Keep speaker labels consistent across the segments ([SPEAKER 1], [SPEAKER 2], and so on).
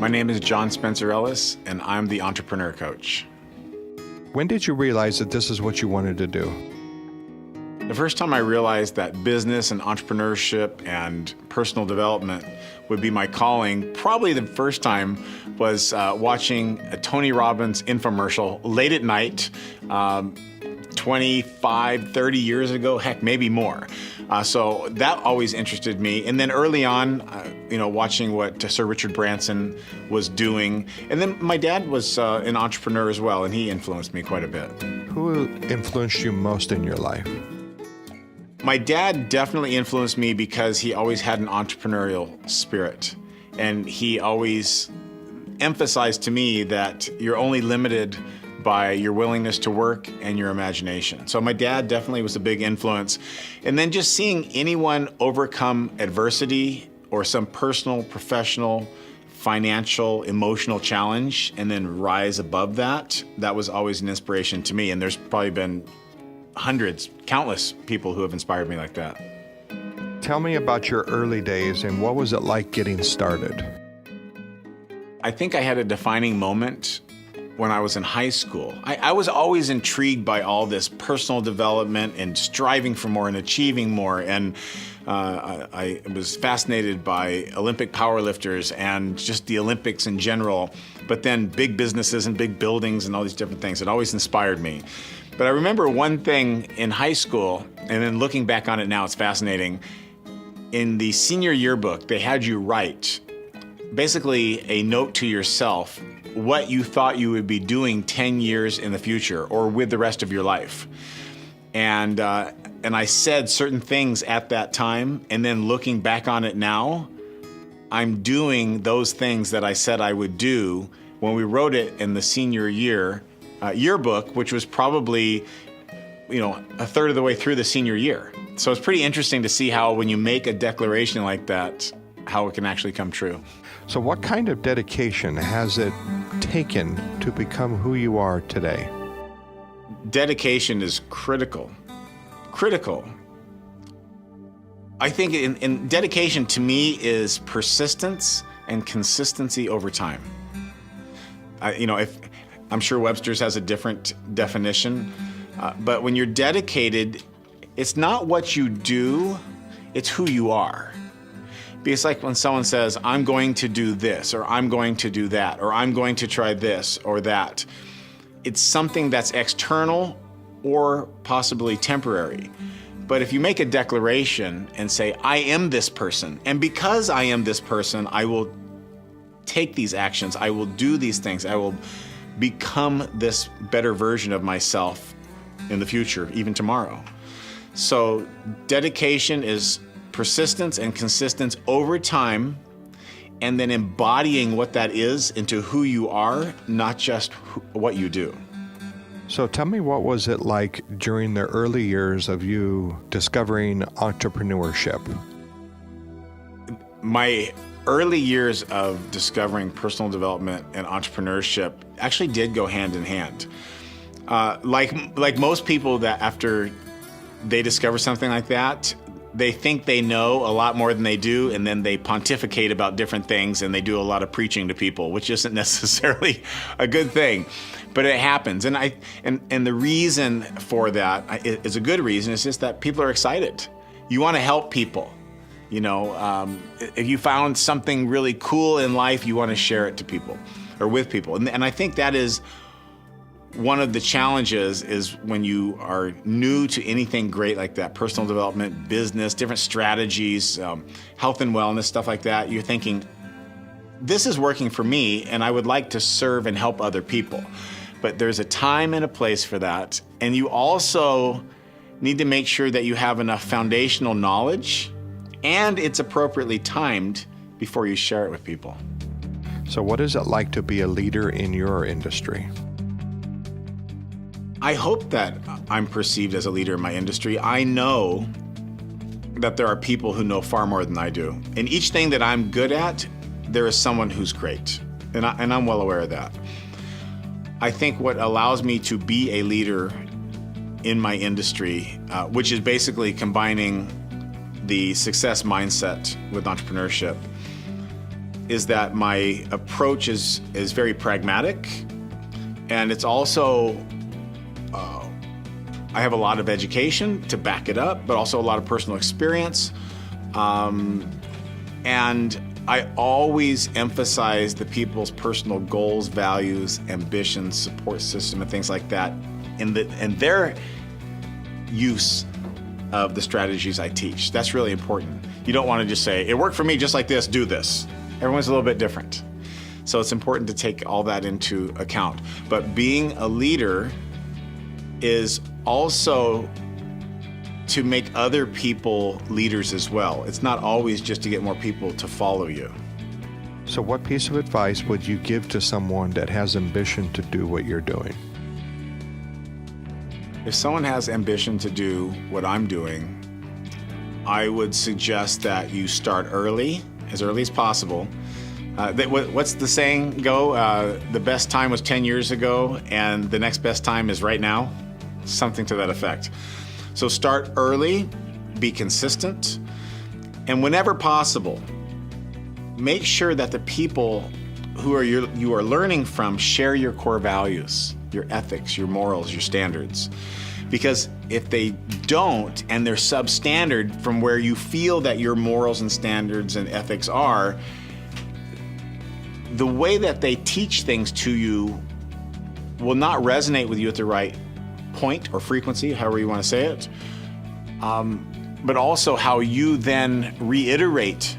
[SPEAKER 1] My name is John Spencer Ellis, and I'm the Entrepreneur Coach.
[SPEAKER 2] When did you realize that this is what you wanted to do?
[SPEAKER 1] The first time I realized that business and entrepreneurship and personal development would be my calling, probably the first time was watching a Tony Robbins infomercial late at night, 25, 30 years ago, heck, maybe more. So that always interested me. And then early on, watching what Sir Richard Branson was doing. And then my dad was an entrepreneur as well, and he influenced me quite a bit.
[SPEAKER 2] Who influenced you most in your life?
[SPEAKER 1] My dad definitely influenced me because he always had an entrepreneurial spirit. And he always emphasized to me that you're only limited by your willingness to work and your imagination. So my dad definitely was a big influence. And then just seeing anyone overcome adversity or some personal, professional, financial, emotional challenge and then rise above that, that was always an inspiration to me. And there's probably been hundreds, countless people who have inspired me like that.
[SPEAKER 2] Tell me about your early days and what was it like getting started?
[SPEAKER 1] I think I had a defining moment when I was in high school. I was always intrigued by all this personal development and striving for more and achieving more. And I was fascinated by Olympic powerlifters and just the Olympics in general. But then big businesses and big buildings and all these different things. It always inspired me. But I remember one thing in high school, and then looking back on it now, it's fascinating. In the senior yearbook, they had you write basically a note to yourself what you thought you would be doing 10 years in the future or with the rest of your life. And I said certain things at that time, and then looking back on it now, I'm doing those things that I said I would do when we wrote it in the senior year yearbook, which was probably, a third of the way through the senior year. So it's pretty interesting to see how when you make a declaration like that, how it can actually come true.
[SPEAKER 2] So what kind of dedication has it taken to become who you are today?
[SPEAKER 1] Dedication is critical. Critical. I think in dedication to me is persistence and consistency over time. I'm sure Webster's has a different definition, but when you're dedicated, it's not what you do, it's who you are. Because like when someone says, I'm going to do this, or I'm going to do that, or I'm going to try this or that, it's something that's external or possibly temporary. But if you make a declaration and say, I am this person, and because I am this person, I will take these actions, I will do these things, I will become this better version of myself in the future, even tomorrow. So dedication is persistence and consistency over time, and then embodying what that is into who you are, not just what you do.
[SPEAKER 2] So tell me, what was it like during the early years of you discovering entrepreneurship?
[SPEAKER 1] My early years of discovering personal development and entrepreneurship actually did go hand in hand. Like most people that after they discover something like that, they think they know a lot more than they do, and then they pontificate about different things and they do a lot of preaching to people, which isn't necessarily a good thing, but it happens. And the reason for that is a good reason. It's just that people are excited. You want to help people. If you found something really cool in life, you want to share it to people or with people. And I think that is one of the challenges is when you are new to anything great like that, personal development, business, different strategies, health and wellness, stuff like that, you're thinking, this is working for me and I would like to serve and help other people. But there's a time and a place for that. And you also need to make sure that you have enough foundational knowledge and it's appropriately timed before you share it with people.
[SPEAKER 2] So what is it like to be a leader in your industry?
[SPEAKER 1] I hope that I'm perceived as a leader in my industry. I know that there are people who know far more than I do. In each thing that I'm good at, there is someone who's great. And I'm well aware of that. I think what allows me to be a leader in my industry, which is basically combining the success mindset with entrepreneurship, is that my approach is very pragmatic, and it's also, I have a lot of education to back it up, but also a lot of personal experience. And I always emphasize the people's personal goals, values, ambitions, support system, and things like that in their use of the strategies I teach. That's really important. You don't want to just say, it worked for me just like this, do this. Everyone's a little bit different. So it's important to take all that into account. But being a leader is also to make other people leaders as well. It's not always just to get more people to follow you.
[SPEAKER 2] So what piece of advice would you give to someone that has ambition to do what you're doing?
[SPEAKER 1] If someone has ambition to do what I'm doing, I would suggest that you start early as possible. What's the saying go? The best time was 10 years ago, and the next best time is right now? Something to that effect. So start early, be consistent, and whenever possible, make sure that the people who you are learning from share your core values, your ethics, your morals, your standards. Because if they don't, and they're substandard from where you feel that your morals and standards and ethics are, the way that they teach things to you will not resonate with you at the right point or frequency, however you want to say it, but also how you then reiterate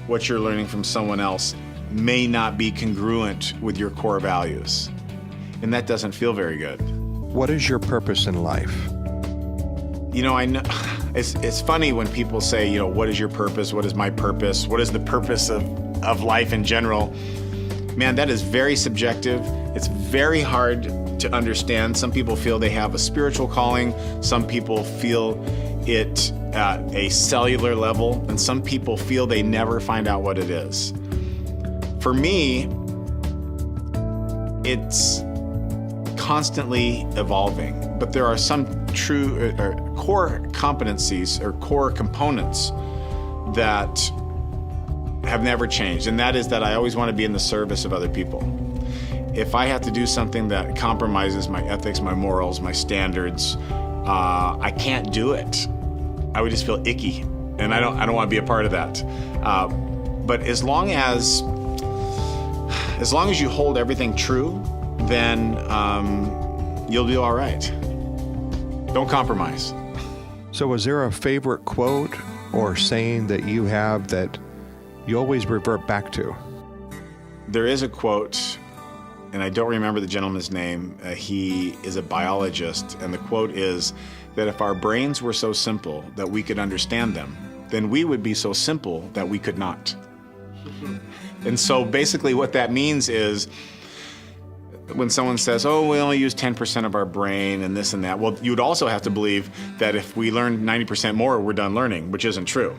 [SPEAKER 1] what you're learning from someone else may not be congruent with your core values. And that doesn't feel very good.
[SPEAKER 2] What is your purpose in life?
[SPEAKER 1] You know, I know it's funny when people say, you know, what is your purpose? What is my purpose? What is the purpose of life in general? Man, that is very subjective. It's very hard to understand. Some people feel they have a spiritual calling. Some people feel it at a cellular level. And some people feel they never find out what it is. For me, it's constantly evolving, but there are some true core competencies or core components that have never changed, and that is that I always want to be in the service of other people. If I have to do something that compromises my ethics, my morals, my standards, I can't do it. I would just feel icky, and I don't want to be a part of that. But as long as you hold everything true, then you'll do all right. Don't compromise.
[SPEAKER 2] So is there a favorite quote or saying that you have that you always revert back to?
[SPEAKER 1] There is a quote, and I don't remember the gentleman's name. He is a biologist, and the quote is that if our brains were so simple that we could understand them, then we would be so simple that we could not. And so basically what that means is, when someone says, oh, we only use 10% of our brain and this and that, well, you would also have to believe that if we learn 90% more, we're done learning, which isn't true.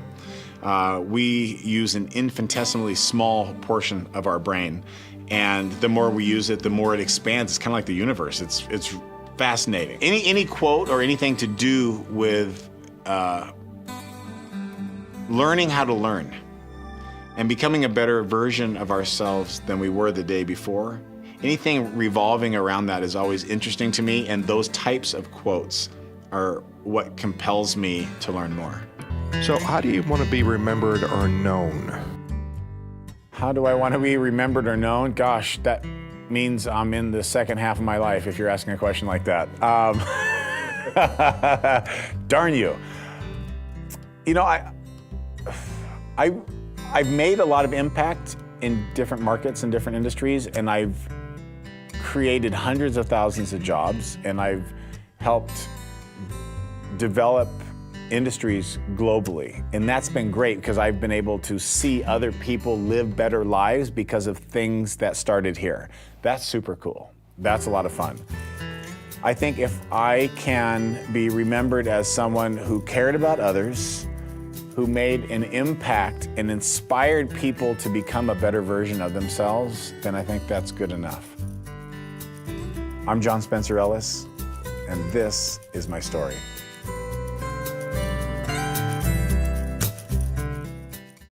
[SPEAKER 1] We use an infinitesimally small portion of our brain, and the more we use it, the more it expands. It's kind of like the universe. It's fascinating. Any quote or anything to do with learning how to learn and becoming a better version of ourselves than we were the day before, anything revolving around that is always interesting to me, and those types of quotes are what compels me to learn more.
[SPEAKER 2] So how do you want to be remembered or known?
[SPEAKER 1] How do I want to be remembered or known? Gosh, that means I'm in the second half of my life if you're asking a question like that. Darn you. You know, I've made a lot of impact in different markets and different industries, and I've created hundreds of thousands of jobs, and I've helped develop industries globally. And that's been great because I've been able to see other people live better lives because of things that started here. That's super cool. That's a lot of fun. I think if I can be remembered as someone who cared about others, who made an impact and inspired people to become a better version of themselves, then I think that's good enough. I'm John Spencer Ellis, and this is my story.